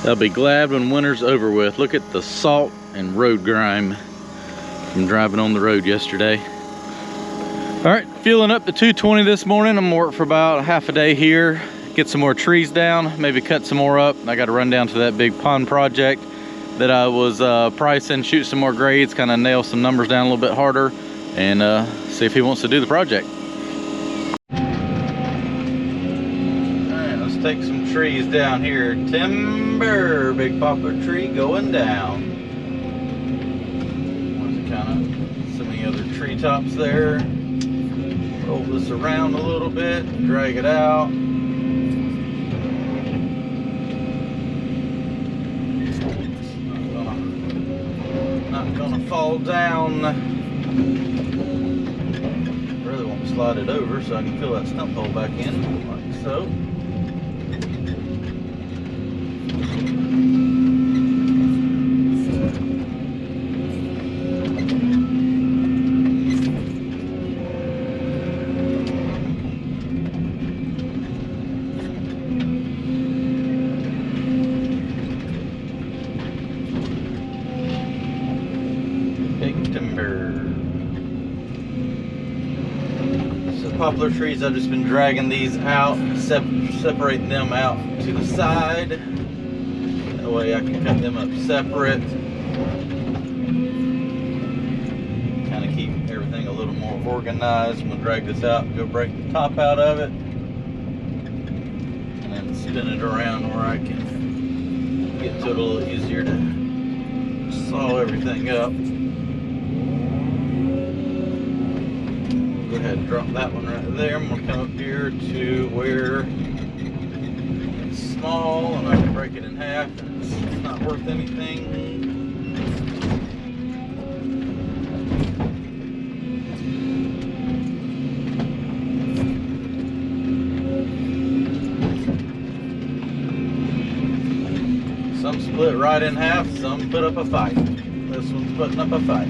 They'll be glad when winter's over with. Look at the salt and road grime from driving on the road yesterday. All right, fueling up to 220 this morning. I'm gonna work for about half a day here, get some more trees down, maybe cut some more up. I got to run down to that big pond project that I was pricing, shoot some more grades, kind of nail some numbers down a little bit harder, and see if he wants to do the project. Take some trees down here. Timber, big poplar tree going down. There's kind of so many other tree tops there. Roll this around a little bit, drag it out. It's not gonna fall down. Really want to slide it over so I can fill that stump hole back in, like so. Poplar trees, I've just been dragging these out, separating them out to the side. That way I can cut them up separate. Kind of keep everything a little more organized. I'm going to drag this out and go break the top out of it. And then spin it around where I can get to it a little easier to saw everything up. Go ahead and drop that one right there. I'm going to come up here to where it's small and I can break it in half and it's not worth anything. Some split right in half, some put up a fight. This one's putting up a fight.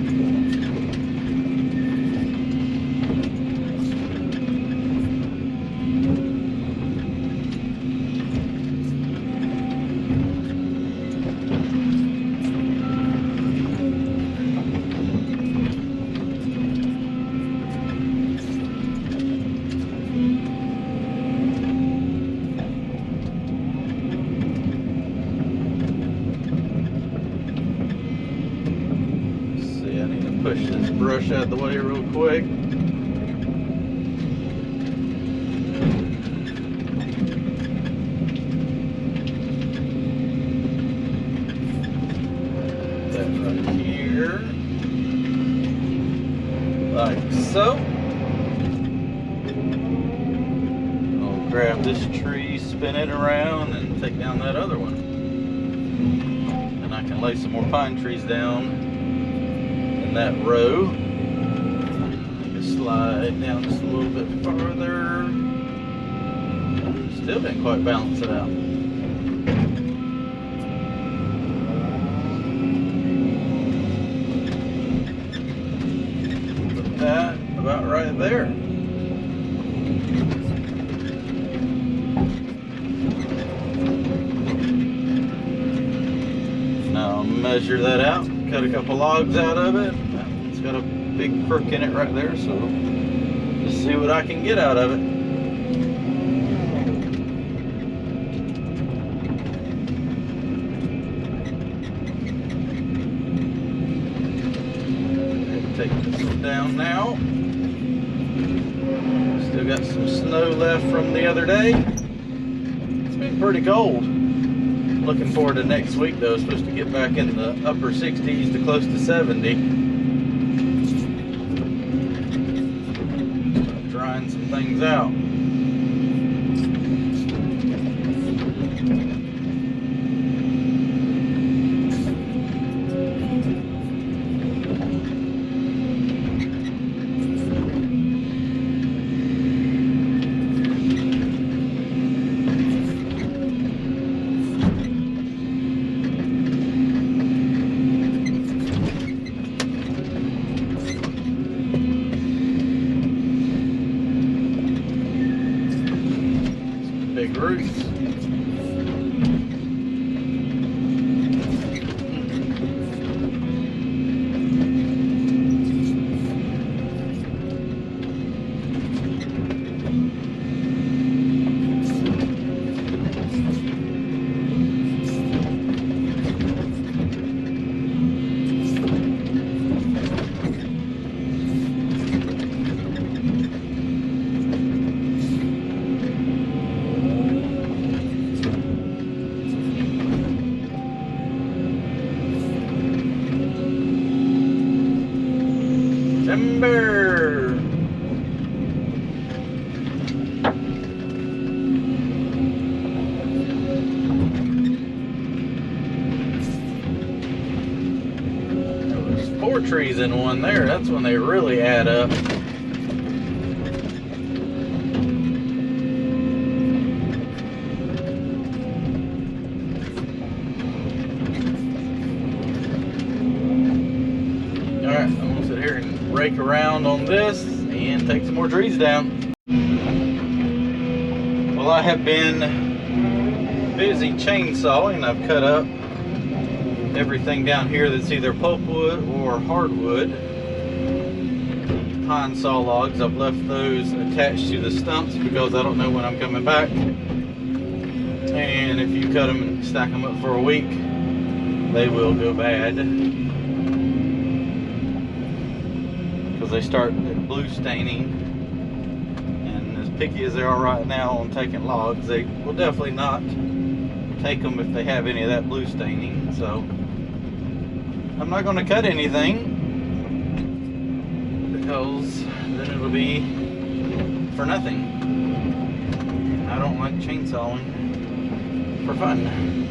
Push this brush out of the way real quick. That right here. Like so. I'll grab this tree, spin it around, and take down that other one. And I can lay some more pine trees down that row. Just slide down just a little bit farther. Still didn't quite balance it out. Put that about right there. Now I'll measure that out. Cut a couple logs out of it. That one's got a big crook in it right there, so just see what I can get out of it. Take this one down now. Still got some snow left from the other day. It's been pretty cold. Looking forward to next week though. It's supposed to get back in the upper 60s to close to 70. Drying some things out. trees in one there. That's when they really add up. Alright, I'm gonna sit here and rake around on this and take some more trees down. Well, I have been busy chainsawing. I've cut up everything down here that's either pulpwood or hardwood. Pine saw logs, I've left those attached to the stumps because I don't know when I'm coming back. And if you cut them and stack them up for a week, they will go bad. Because they start blue staining. And as picky as they are right now on taking logs, they will definitely not take them if they have any of that blue staining. So I'm not going to cut anything because then it'll be for nothing. I don't like chainsawing for fun.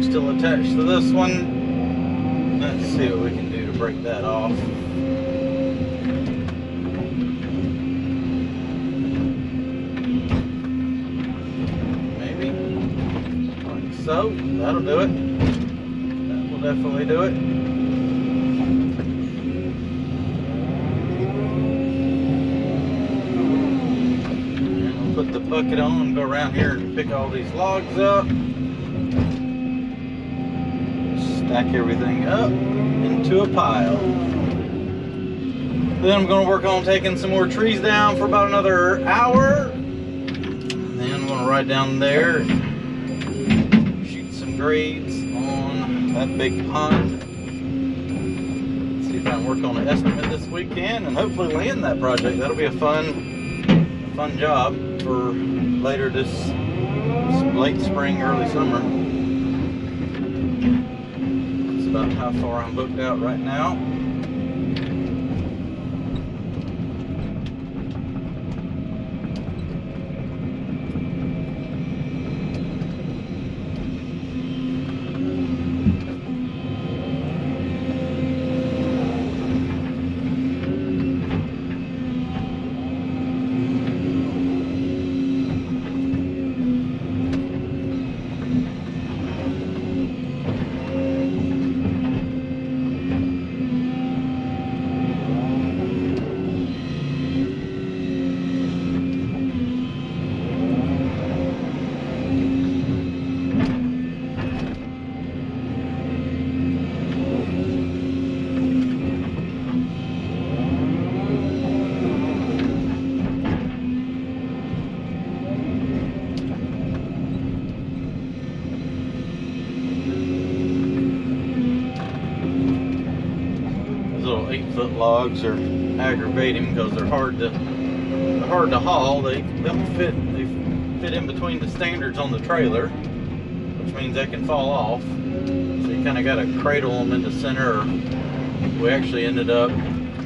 Still attached to this one. Let's see what we can do to break that off. Maybe like so. That'll do it. That will definitely do it. And we'll put the bucket on and go around here and pick all these logs up. Stack everything up into a pile. Then I'm going to work on taking some more trees down for about another hour. Then I'm going to ride down there and shoot some grades on that big pond. See if I can work on an estimate this weekend and hopefully land that project. That'll be a fun job for later this late spring, early summer. About how far I'm booked out right now. Little 8-foot logs are aggravating because they're hard to haul. They fit in between the standards on the trailer, which means they can fall off. So you kind of got to cradle them in the center. We actually ended up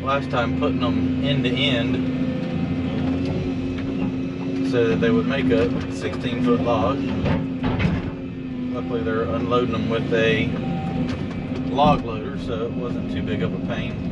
last time putting them end to end so that they would make a 16-foot log. Luckily they're unloading them with a log loader, so it wasn't too big of a pain.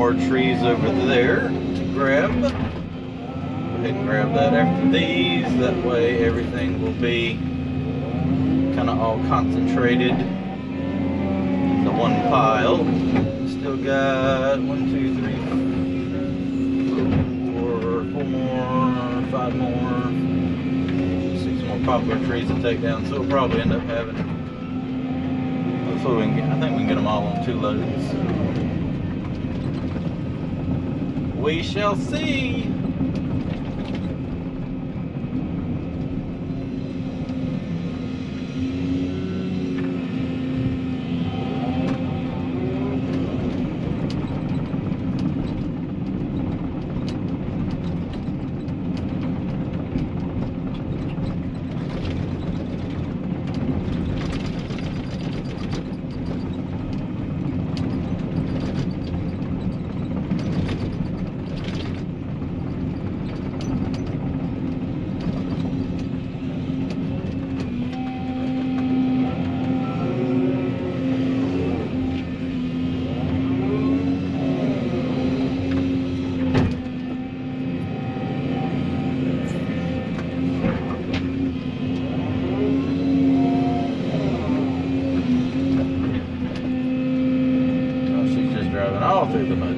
more trees over there to grab. Go ahead and grab that after these. That way everything will be kind of all concentrated into one pile. Still got 1, 2, 3, 4 more, 5 more, 6 more poplar trees to take down. So we'll probably end up having, hopefully we can get, I think we can get them all on 2 loads. We shall see. All through the mud.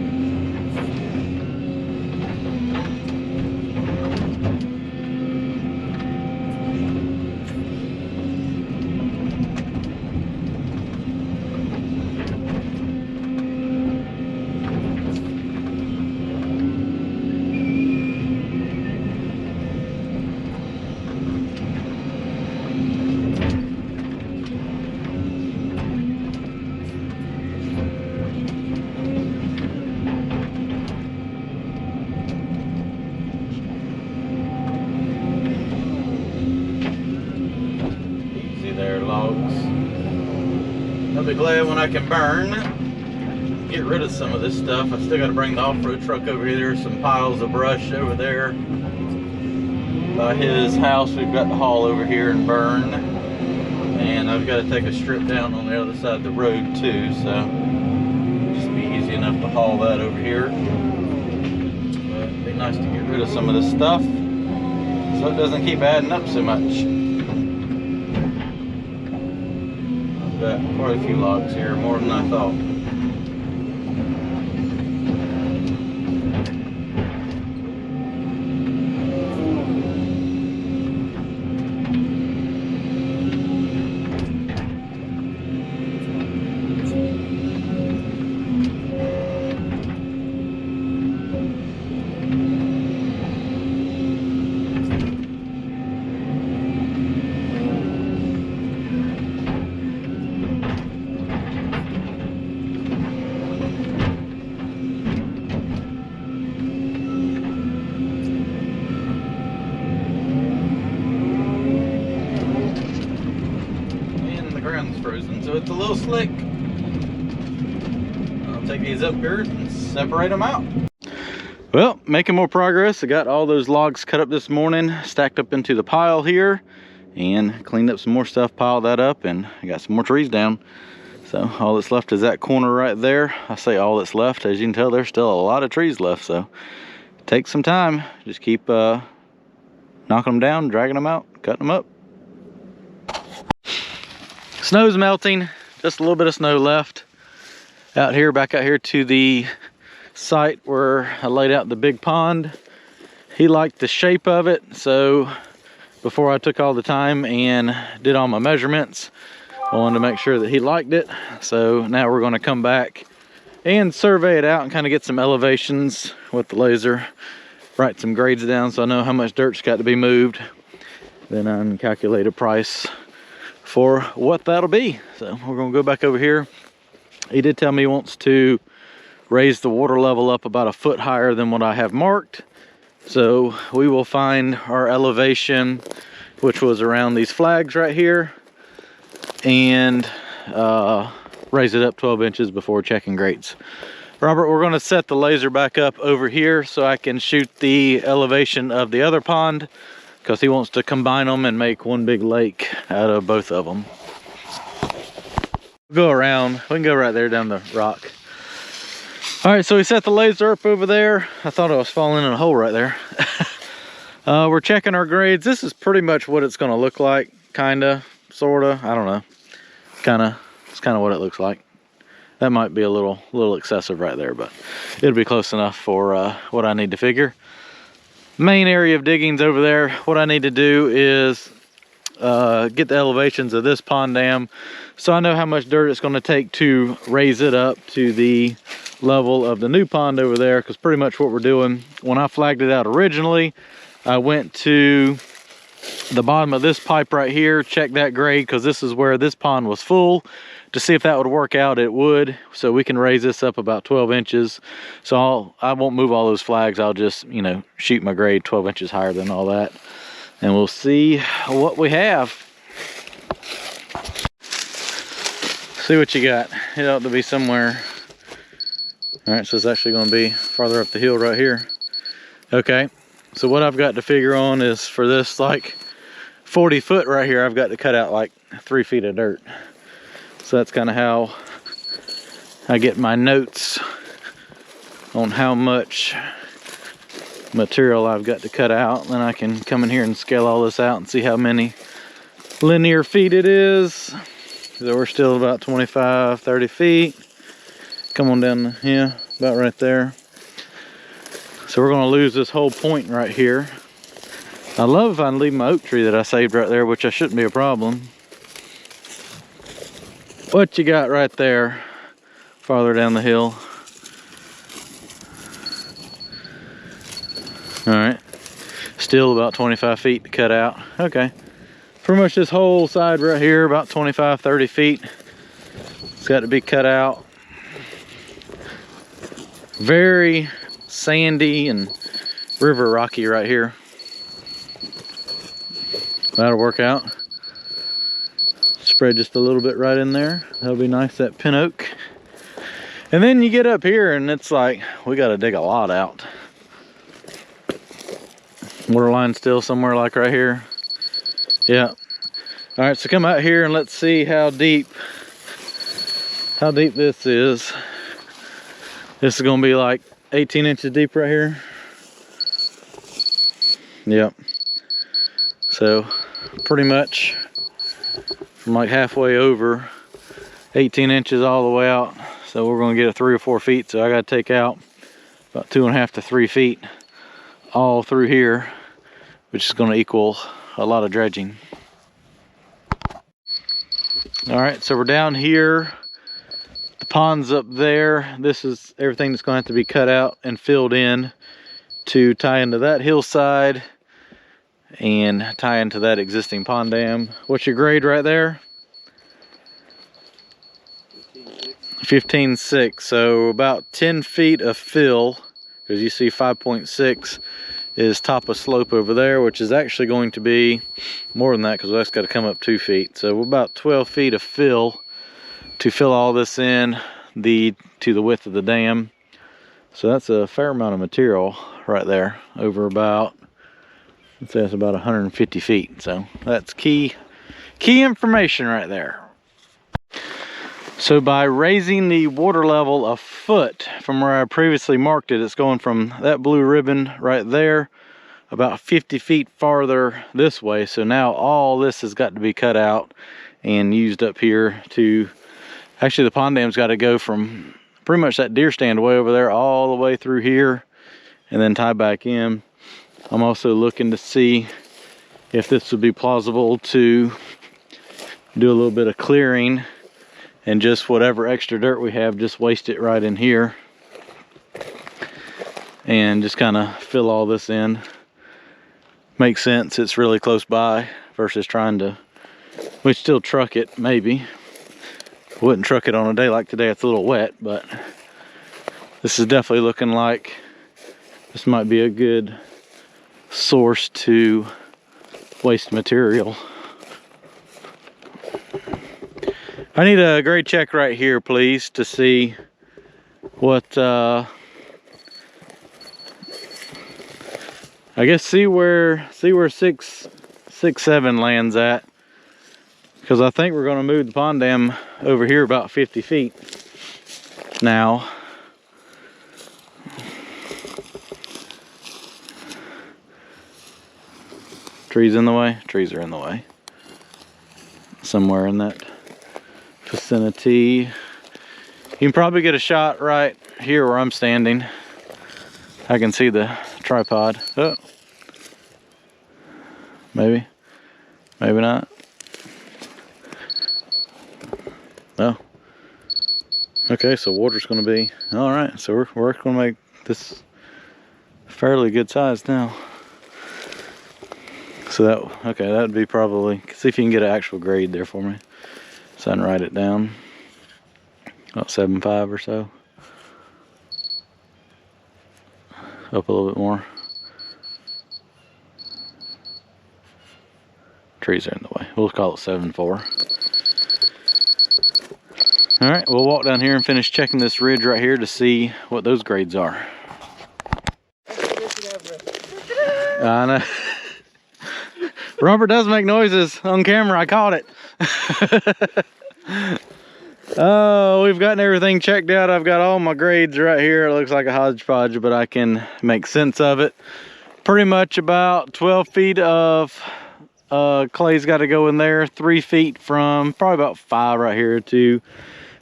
I'll be glad when I can get rid of some of this stuff. I still got to bring the off-road truck over here. There's some piles of brush over there by his house. We've got to haul over here and burn, and I've got to take a strip down on the other side of the road too, so just be easy enough to haul that over here. But it'd be nice to get rid of some of this stuff so it doesn't keep adding up so much. Got quite a few logs here, more than I thought. Frozen, so it's a little slick. I'll take these up here and separate them out. Well, making more progress. I got all those logs cut up this morning, stacked up into the pile here, and cleaned up some more stuff, piled that up, and I got some more trees down. So all that's left is that corner right there. I say all that's left, as you can tell there's still a lot of trees left, so take some time. Just keep knocking them down, dragging them out, cutting them up. Snow's melting, just a little bit of snow left out here, back out here to the site where I laid out the big pond. He liked the shape of it, so before I took all the time and did all my measurements, I wanted to make sure that he liked it. So now we're going to come back and survey it out and kind of get some elevations with the laser, write some grades down so I know how much dirt's got to be moved. Then I can calculate a price for what that'll be. So we're gonna go back over here. He did tell me he wants to raise the water level up about a foot higher than what I have marked. So we will find our elevation, which was around these flags right here, and raise it up 12 inches before checking grades. Robert, we're gonna set the laser back up over here so I can shoot the elevation of the other pond, because he wants to combine them and make one big lake out of both of them. Go around, we can go right there down the rock. All right, so we set the laser up over there. I thought I was falling in a hole right there. We're checking our grades. This is pretty much what it's gonna look like, kinda, sorta, I don't know. It's kinda what it looks like. That might be a little excessive right there, but it'll be close enough for what I need to figure. Main area of digging's over there. What I need to do is get the elevations of this pond dam, so I know how much dirt it's gonna take to raise it up to the level of the new pond over there, because pretty much what we're doing, when I flagged it out originally, I went to the bottom of this pipe right here, checked that grade, because this is where this pond was full, to see if that would work out. It would, so we can raise this up about 12 inches. So I won't move all those flags. I'll just, you know, shoot my grade 12 inches higher than all that, and we'll see what we have. See what you got. It ought to be somewhere. All right, so it's actually going to be farther up the hill right here. Okay, so what I've got to figure on is for this like 40 foot right here, I've got to cut out like 3 feet of dirt. So that's kind of how I get my notes on how much material I've got to cut out. Then I can come in here and scale all this out and see how many linear feet it is. So we're still about 25, 30 feet. Come on down here, about right there. So we're gonna lose this whole point right here. I love if I can leave my oak tree that I saved right there, which I shouldn't be a problem. What you got right there, farther down the hill? All right, still about 25 feet to cut out. Okay, pretty much this whole side right here, about 25, 30 feet. It's got to be cut out. Very sandy and river rocky right here. That'll work out. Spread just a little bit right in there. That'll be nice, that pin oak. And then you get up here and it's like, we got to dig a lot out. Water line still somewhere like right here. Yeah. All right, so come out here and let's see how deep this is. This is gonna be like 18 inches deep right here. Yep. So pretty much from like halfway over, 18 inches all the way out. So we're gonna get a 3 or 4 feet. So I gotta take out about 2.5 to 3 feet all through here, which is gonna equal a lot of dredging. All right, so we're down here. The pond's up there. This is everything that's gonna have to be cut out and filled in to tie into that hillside and tie into that existing pond dam. What's your grade right there? 15.6. So about 10 feet of fill, because you see 5.6 is top of slope over there, which is actually going to be more than that because that's got to come up 2 feet. So about 12 feet of fill to fill all this in to the width of the dam. So that's a fair amount of material right there, over about, let's say it's about 150 feet. So that's key information right there. So by raising the water level a foot from where I previously marked it, it's going from that blue ribbon right there about 50 feet farther this way. So now all this has got to be cut out and used up here to, actually the pond dam's got to go from pretty much that deer stand way over there all the way through here and then tie back in. I'm also looking to see if this would be plausible to do a little bit of clearing and just whatever extra dirt we have, just waste it right in here and just kind of fill all this in. Makes sense, it's really close by versus trying to, we'd still truck it maybe. Wouldn't truck it on a day like today, it's a little wet, but this is definitely looking like this might be a good source to waste material. I need a grade check right here, please, to see what, I guess see where 6.7 lands at. Because I think we're going to move the pond dam over here about 50 feet now. Trees in the way? Trees are in the way. Somewhere in that vicinity. You can probably get a shot right here where I'm standing. I can see the tripod. Oh. Maybe. Maybe not. Oh. Okay, so water's gonna be, all right. So we're gonna make this fairly good size now. So that would be probably, see if you can get an actual grade there for me. So I can write it down. About 7.5 or so. Up a little bit more. Trees are in the way. We'll call it 7.4. All right, we'll walk down here and finish checking this ridge right here to see what those grades are. I know. Rubber does make noises on camera. I caught it. Oh, we've gotten everything checked out. I've got all my grades right here. It looks like a hodgepodge, but I can make sense of it. Pretty much about 12 feet of clay's got to go in there. 3 feet from probably about 5 right here to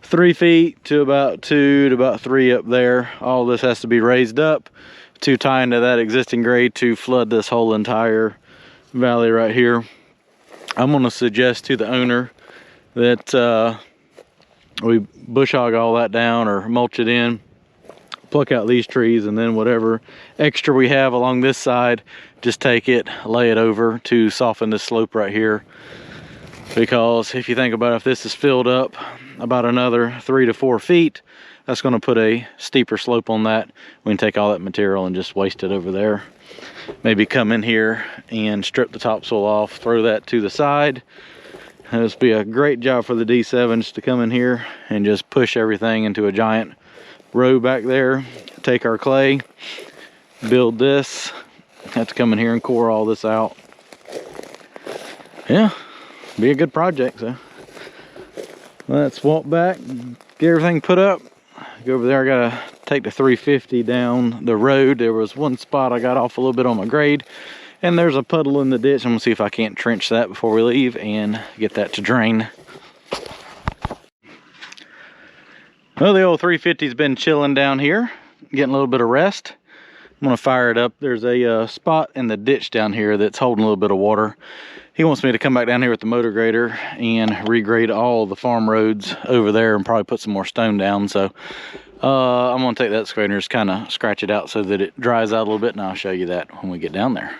3 feet to about 2 to about 3 up there. All this has to be raised up to tie into that existing grade to flood this whole entire valley right here. I'm going to suggest to the owner that we bush hog all that down or mulch it in, pluck out these trees, and then whatever extra we have along this side, just take it, lay it over to soften this slope right here. Because if you think about it, if this is filled up about another 3 to 4 feet, that's going to put a steeper slope on that. We can take all that material and just waste it over there. Maybe come in here and strip the topsoil off, throw that to the side. This would be a great job for the D7s to come in here and just push everything into a giant row back there. Take our clay, build this. Have to come in here and core all this out. Yeah, be a good project. So let's walk back, get everything put up. Go over there. I gotta take the 350 down the road. There was one spot I got off a little bit on my grade, and there's a puddle in the ditch. I'm gonna see if I can't trench that before we leave and get that to drain. Well, the old 350's been chilling down here, getting a little bit of rest. I'm gonna fire it up. There's a spot in the ditch down here that's holding a little bit of water. He wants me to come back down here with the motor grader and regrade all the farm roads over there and probably put some more stone down. So I'm gonna take that excavator and just kind of scratch it out so that it dries out a little bit, and I'll show you that when we get down there.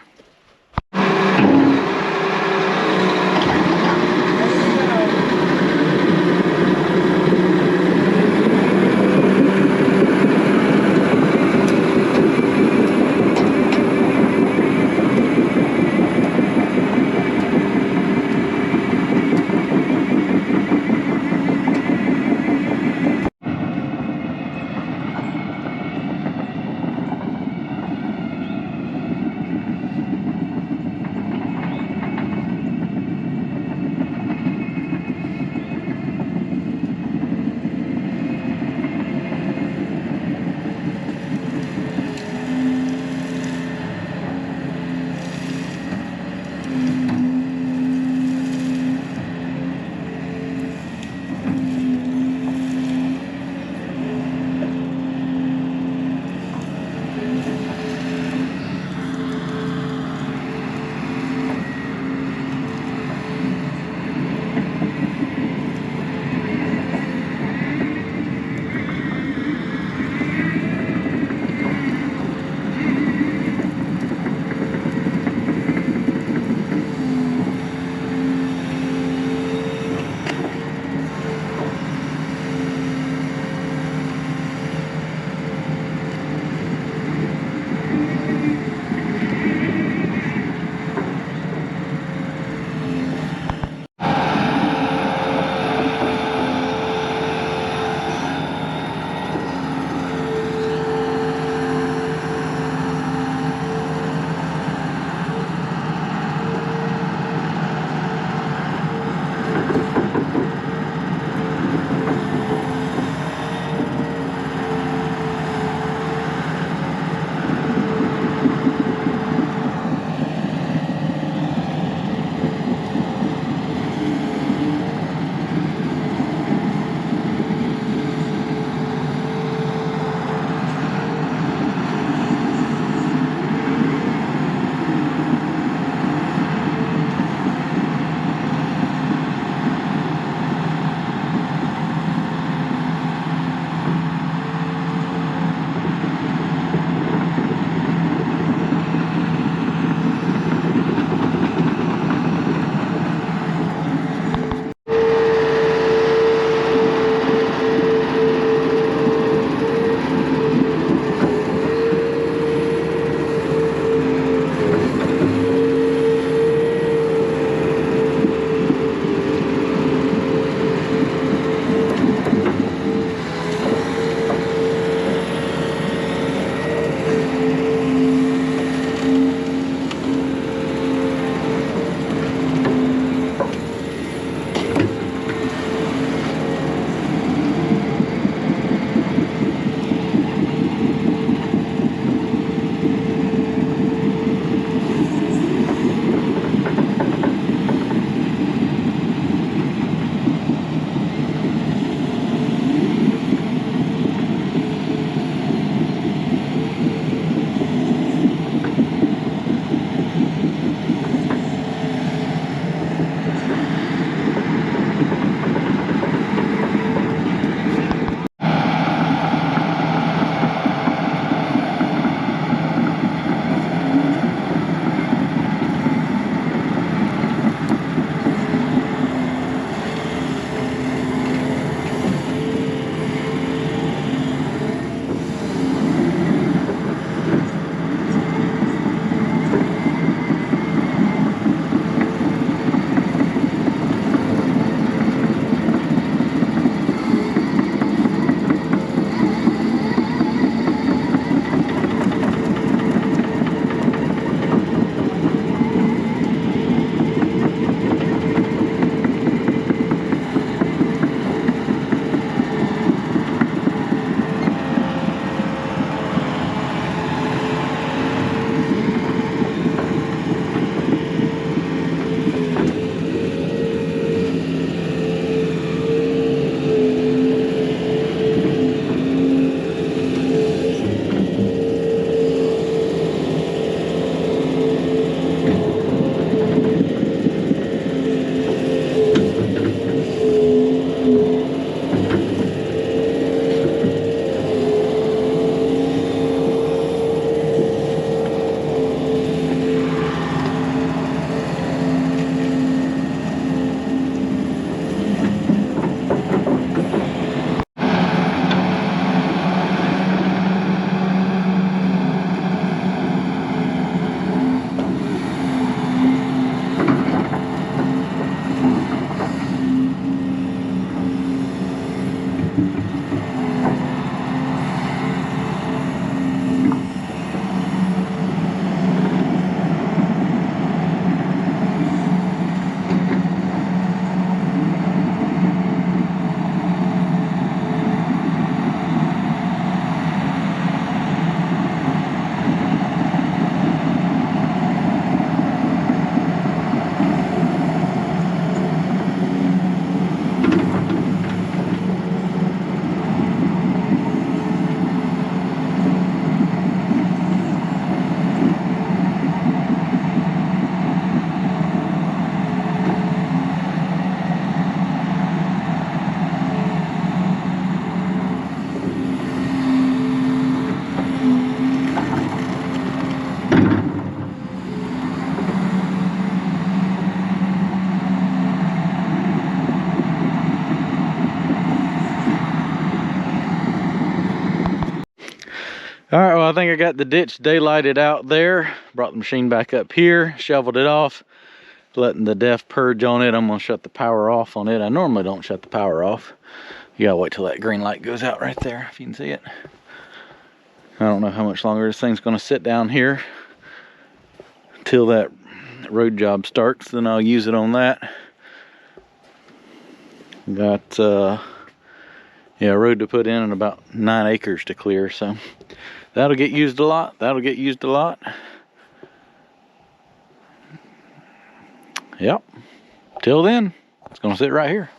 All right, well, I think I got the ditch daylighted out there. Brought the machine back up here, shoveled it off, letting the def purge on it. I'm gonna shut the power off on it. I normally don't shut the power off. You gotta wait till that green light goes out right there, if you can see it. I don't know how much longer this thing's gonna sit down here till that road job starts. Then I'll use it on that. Got yeah, a road to put in and about 9 acres to clear, so that'll get used a lot. That'll get used a lot. Yep. Till then, it's gonna sit right here.